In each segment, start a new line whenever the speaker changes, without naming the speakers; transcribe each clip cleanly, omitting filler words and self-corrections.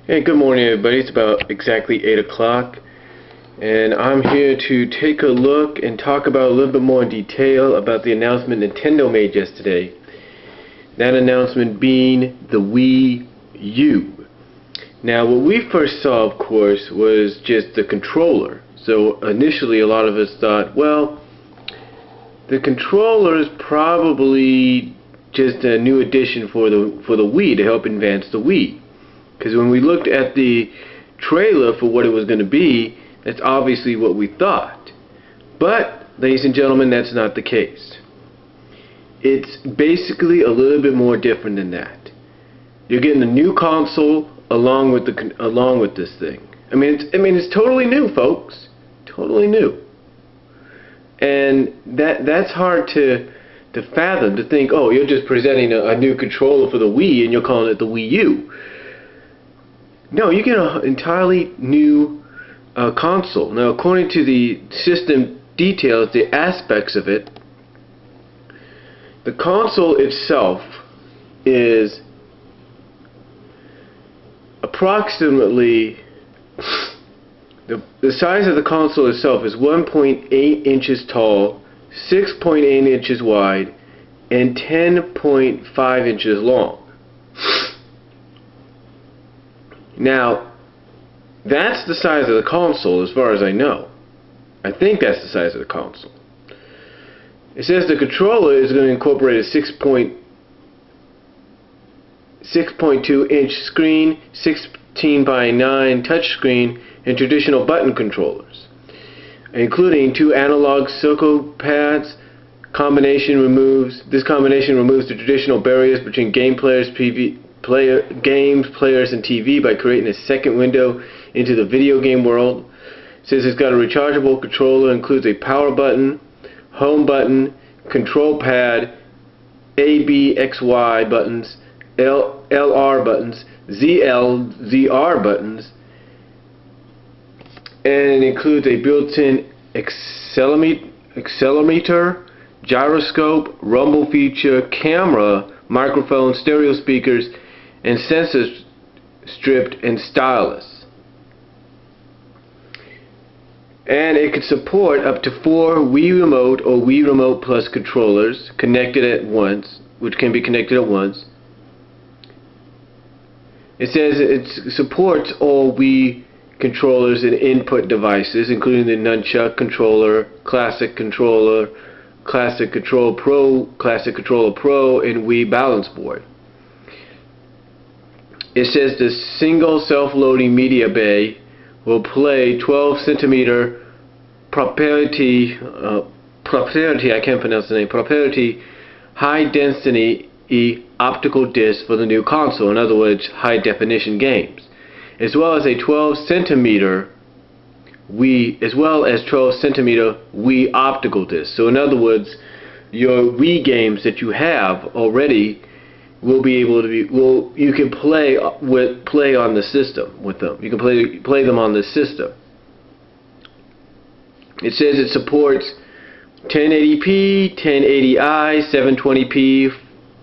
Hey, good morning everybody. It's about exactly 8 o'clock and I'm here to take a look and talk about a little bit more in detail about the announcement Nintendo made yesterday. That announcement being the Wii U. Now what we first saw, of course, was just the controller. So initially a lot of us thought, well, the controller is probably just a new addition for the Wii to help advance the Wii. Because when we looked at the trailer for what it was going to be, that's obviously what we thought. But, ladies and gentlemen, that's not the case. It's basically a little bit more different than that. You're getting a new console along with this thing. I mean, it's totally new, folks. Totally new. And that's hard to fathom, to think, oh, you're just presenting a new controller for the Wii and you're calling it the Wii U. No, you get an entirely new console. Now, according to the system details, the aspects of it, the console itself is approximately, the size of the console itself is 1.8 inches tall, 6.8 inches wide, and 10.5 inches long. Now, that's the size of the console as far as I know. I think that's the size of the console. It says the controller is going to incorporate a 6.2 inch screen, 16 by 9 touch screen, and traditional button controllers, including 2 analog circle pads. This combination removes the traditional barriers between players, and TV by creating a second window into the video game world. It says it's got a rechargeable controller, includes a power button, home button, control pad, A, B, X, Y buttons, LR buttons, ZL, ZR buttons, and it includes a built-in accelerometer, gyroscope, rumble feature, camera, microphone, stereo speakers, and sensor stripped and stylus. And it could support up to 4 Wii Remote or Wii Remote Plus controllers connected at once, which can be connected at once. It says it supports all Wii controllers and input devices, including the Nunchuck controller, Classic Controller, Classic Controller Pro, Classic Controller Pro, and Wii Balance Board. It says the single self-loading media bay will play 12 centimeter proprietary high density optical disc for the new console. In other words, high definition games, as well as a 12 centimeter Wii optical disc. So in other words, your Wii games that you have already will be able to be, you can play on the system with them. You can play them on the system. It says it supports 1080p, 1080i, 720p,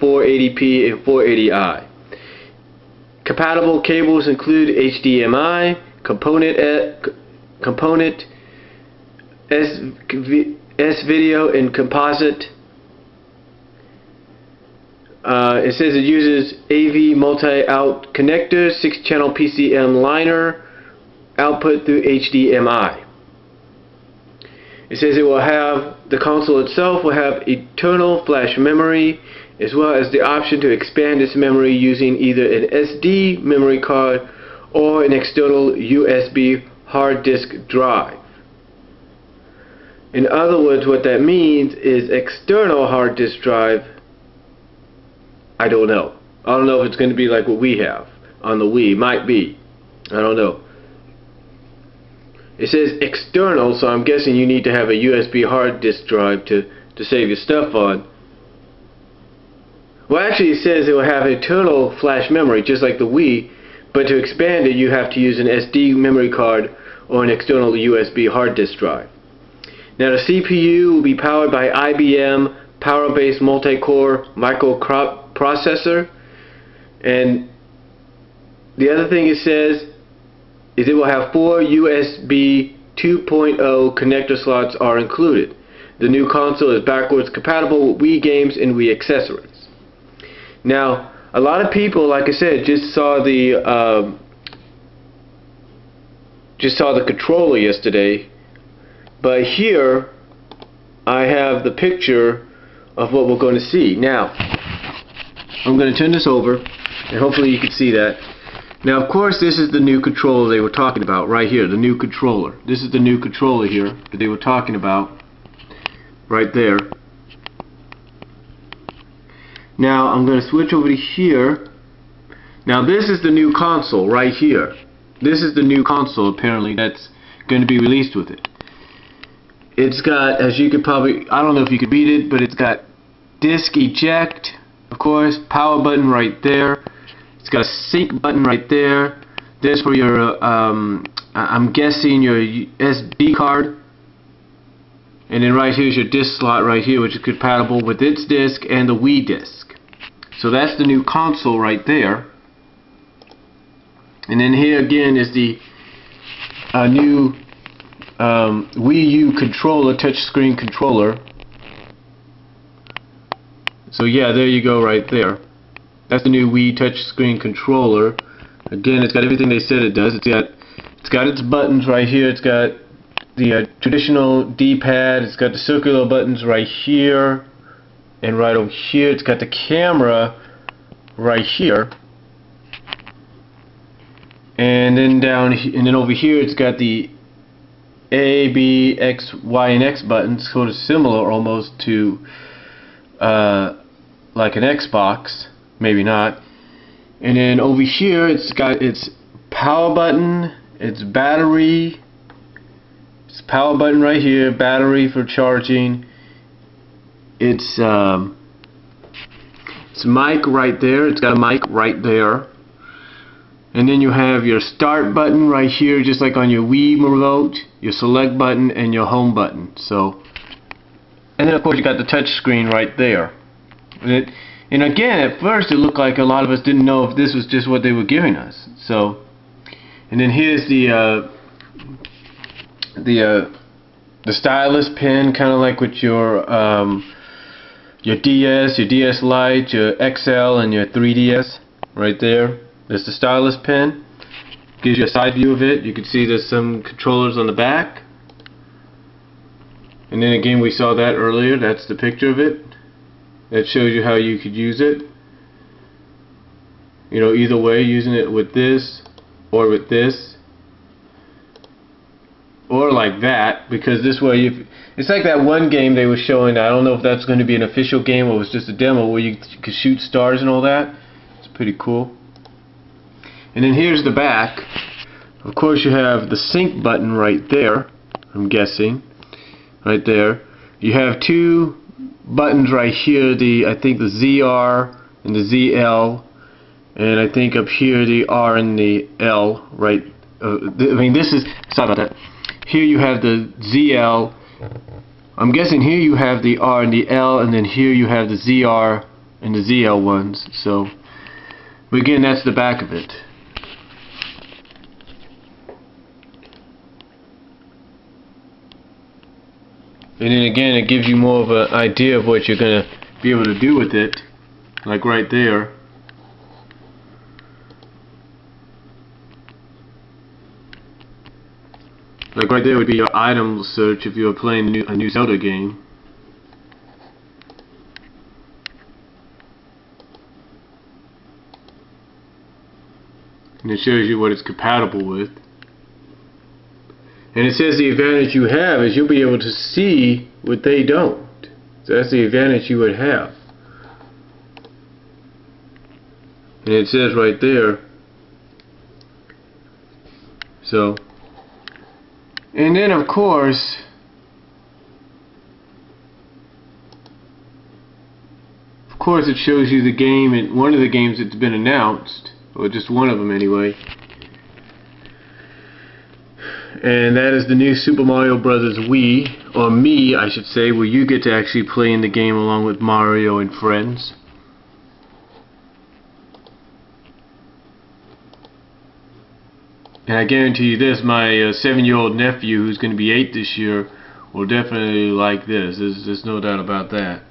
480p, and 480i. Compatible cables include HDMI, component S-video, and composite. It says it uses AV multi-out connectors, 6-channel PCM liner, output through HDMI. It says the console itself will have internal flash memory, as well as the option to expand its memory using either an SD memory card or an external USB hard disk drive. In other words, what that means is external hard disk drive. I don't know. I don't know if it's going to be like what we have on the Wii. Might be. I don't know. It says external, so I'm guessing you need to have a USB hard disk drive to save your stuff on. Well, actually it says it will have internal flash memory, just like the Wii, but to expand it you have to use an SD memory card or an external USB hard disk drive. Now the CPU will be powered by IBM Power-based multi-core microprocessor, and the other thing it says is it will have 4 USB 2.0 connector slots are included. The new console is backwards compatible with Wii games and Wii accessories. Now, a lot of people, like I said, just saw the controller yesterday, but here I have the picture of what we're going to see. Now, I'm going to turn this over, and hopefully you can see that. Now, of course, this is the new controller they were talking about right here, the new controller. This is the new controller here that they were talking about right there. Now, I'm going to switch over to here. Now, this is the new console right here. This is the new console, apparently, that's going to be released with it. It's got, as you could probably, I don't know if you could read it, but it's got disc eject, of course, power button right there. It's got a sync button right there. There's for your, I'm guessing your SD card. And then right here is your disc slot right here, which is compatible with its disc and the Wii disc. So that's the new console right there. And then here again is the new WiiU controller, touchscreen controller. So yeah, there you go right there. That's the new Wii touchscreen controller. Again, it's got everything they said it does. It's got its buttons right here. It's got the traditional D-pad. It's got the circular buttons right here and right over here. It's got the camera right here. And then over here it's got the A, B, X, Y, and X buttons, sort of similar almost to like an Xbox, maybe not. And then over here it's got its power button, its battery, its power button right here, battery for charging, its mic right there, it's got a mic right there. And then you have your start button right here, just like on your Wii remote, your select button, and your home button. So, and then of course you got the touch screen right there. And again, at first it looked like a lot of us didn't know if this was just what they were giving us. So, and then here's the stylus pen, kind of like with your DS, your DS Lite, your XL, and your 3DS right there. There's the stylus pen. Gives you a side view of it. You can see there's some controllers on the back. And then again, we saw that earlier. That's the picture of it. That shows you how you could use it. You know, either way, using it with this or with this. Or like that, because this way, it's like that one game they were showing. I don't know if that's going to be an official game or it was just a demo where you could shoot stars and all that. It's pretty cool. And then here's the back. Of course you have the sync button right there, I'm guessing. Right there. You have two buttons right here, I think the ZR and the ZL. And I think up here the R and the L, right? Sorry about that. Here you have the ZL. I'm guessing here you have the R and the L, and then here you have the ZR and the ZL ones. So, but again, that's the back of it. And then again, it gives you more of an idea of what you're going to be able to do with it. Like right there. Like right there would be your item search if you were playing a new Zelda game. And it shows you what it's compatible with. And it says the advantage you have is you'll be able to see what they don't. So that's the advantage you would have. And it says right there. So, and then of course, it shows you the game, and one of the games that's been announced, or just one of them anyway. And that is the new Super Mario Brothers Wii, or Mii I should say, where you get to actually play in the game along with Mario and friends. And I guarantee you this, my 7-year-old nephew, who's going to be 8 this year, will definitely like this. There's no doubt about that.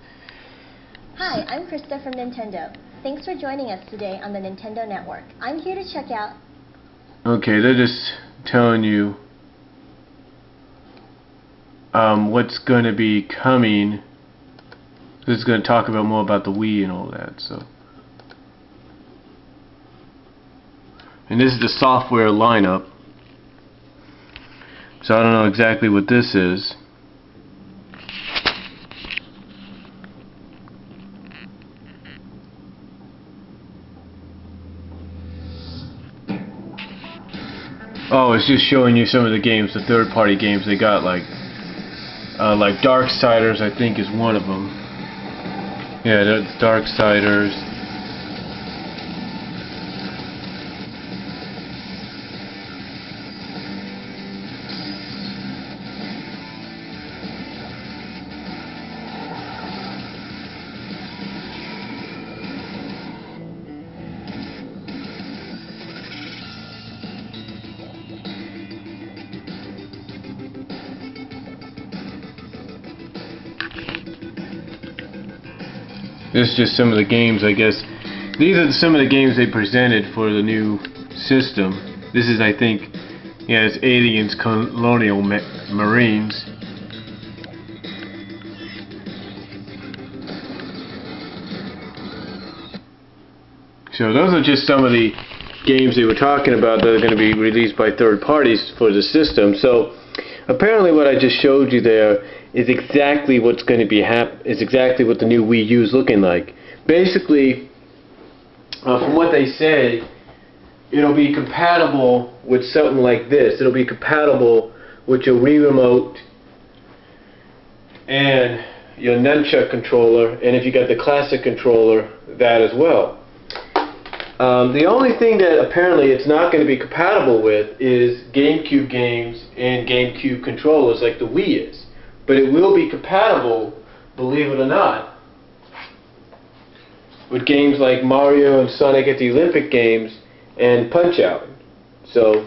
Hi, I'm Krista from Nintendo. Thanks for joining us today on the Nintendo Network. I'm here to check out...
Okay, they're just telling you what's going to be coming. This is going to talk about more about the Wii and all that. So, and this is the software lineup. So I don't know exactly what this is. Oh, it's just showing you some of the games, the third-party games they got, like Darksiders, I think, is one of them. Yeah, that's Darksiders. This is just some of the games, I guess. These are some of the games they presented for the new system. This is, I think, yeah, it's Aliens, Colonial Marines. So those are just some of the games they were talking about that are going to be released by third parties for the system. So apparently what I just showed you there is exactly what's going to be is exactly what the new Wii U is looking like. Basically, from what they say, it'll be compatible with something like this. It'll be compatible with your Wii remote and your nunchuck controller, and if you got the classic controller, that as well. The only thing that apparently it's not going to be compatible with is GameCube games and GameCube controllers like the Wii is. But it will be compatible, believe it or not, with games like Mario and Sonic at the Olympic Games and Punch-Out. So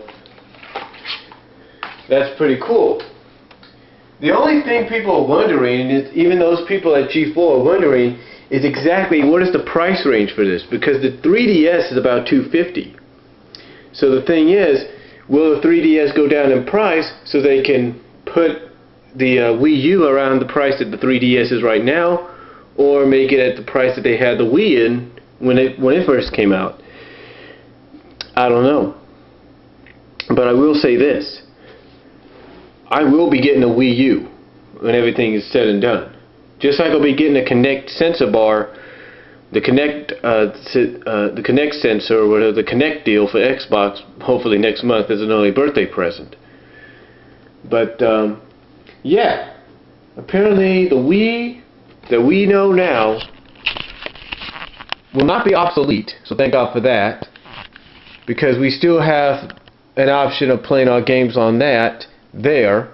that's pretty cool. The only thing people are wondering, is, even those people at G4 are wondering, is exactly what is the price range for this, because the 3DS is about $250. So the thing is, will the 3DS go down in price so they can put the Wii U around the price that the 3DS is right now, or make it at the price that they had the Wii in when it first came out? I don't know. But I will say this. I will be getting a Wii U when everything is said and done. Just like I'll be getting a Kinect sensor bar, the Kinect sensor, or whatever, the Kinect deal for Xbox, hopefully next month as an early birthday present. But yeah, apparently the Wii that we know now will not be obsolete, so thank God for that, because we still have an option of playing our games on that there,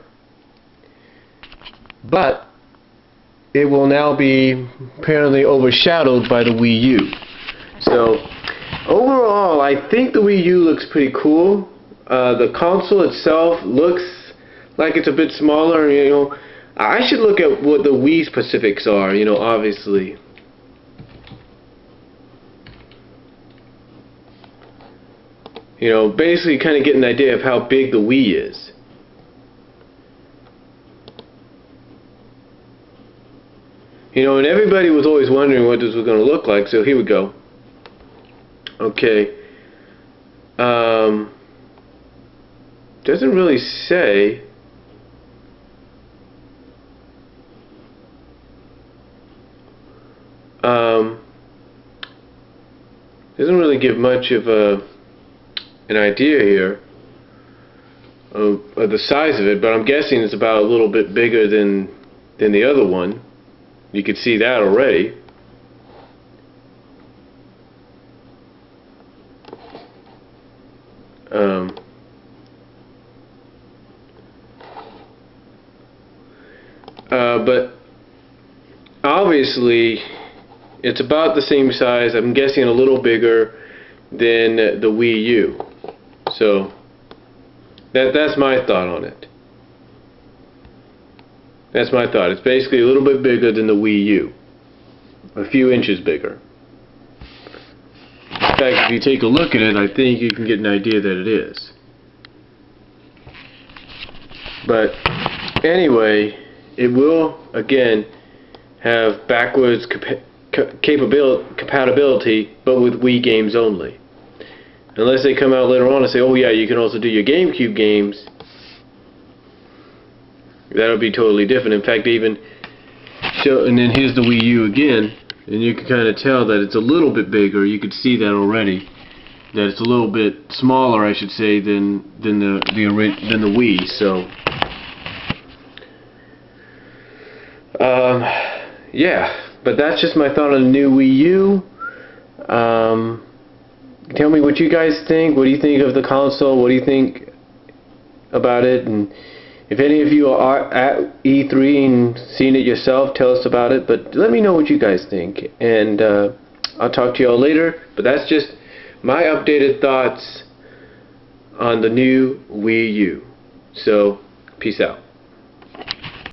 but it will now be apparently overshadowed by the Wii U. So overall, I think the Wii U looks pretty cool. The console itself looks like it's a bit smaller. You know, I should look at what the Wii specifics are. You know, obviously. You know, basically kind of get an idea of how big the Wii is. You know, and everybody was always wondering what this was going to look like, so here we go. Okay. Doesn't really say. Doesn't really give much of an idea here of the size of it, but I'm guessing it's about a little bit bigger than the other one. You can see that already. But obviously it's about the same size. I'm guessing a little bigger than the Wii U. So That's my thought on it. That's my thought. It's basically a little bit bigger than the Wii U. A few inches bigger. In fact, if you take a look at it, I think you can get an idea that it is. But anyway, it will, again, have backwards compatibility, but with Wii games only. Unless they come out later on and say, oh yeah, you can also do your GameCube games. That'll be totally different. In fact, they even show, and then here's the Wii U again, and you can kind of tell that it's a little bit bigger. You could see that already. That it's a little bit smaller, I should say, than the Wii. So, yeah. But that's just my thought on the new Wii U. Tell me what you guys think. What do you think of the console? What do you think about it? And if any of you are at E3 and seen it yourself, tell us about it. But let me know what you guys think. And I'll talk to you all later. But that's just my updated thoughts on the new Wii U. So, peace out.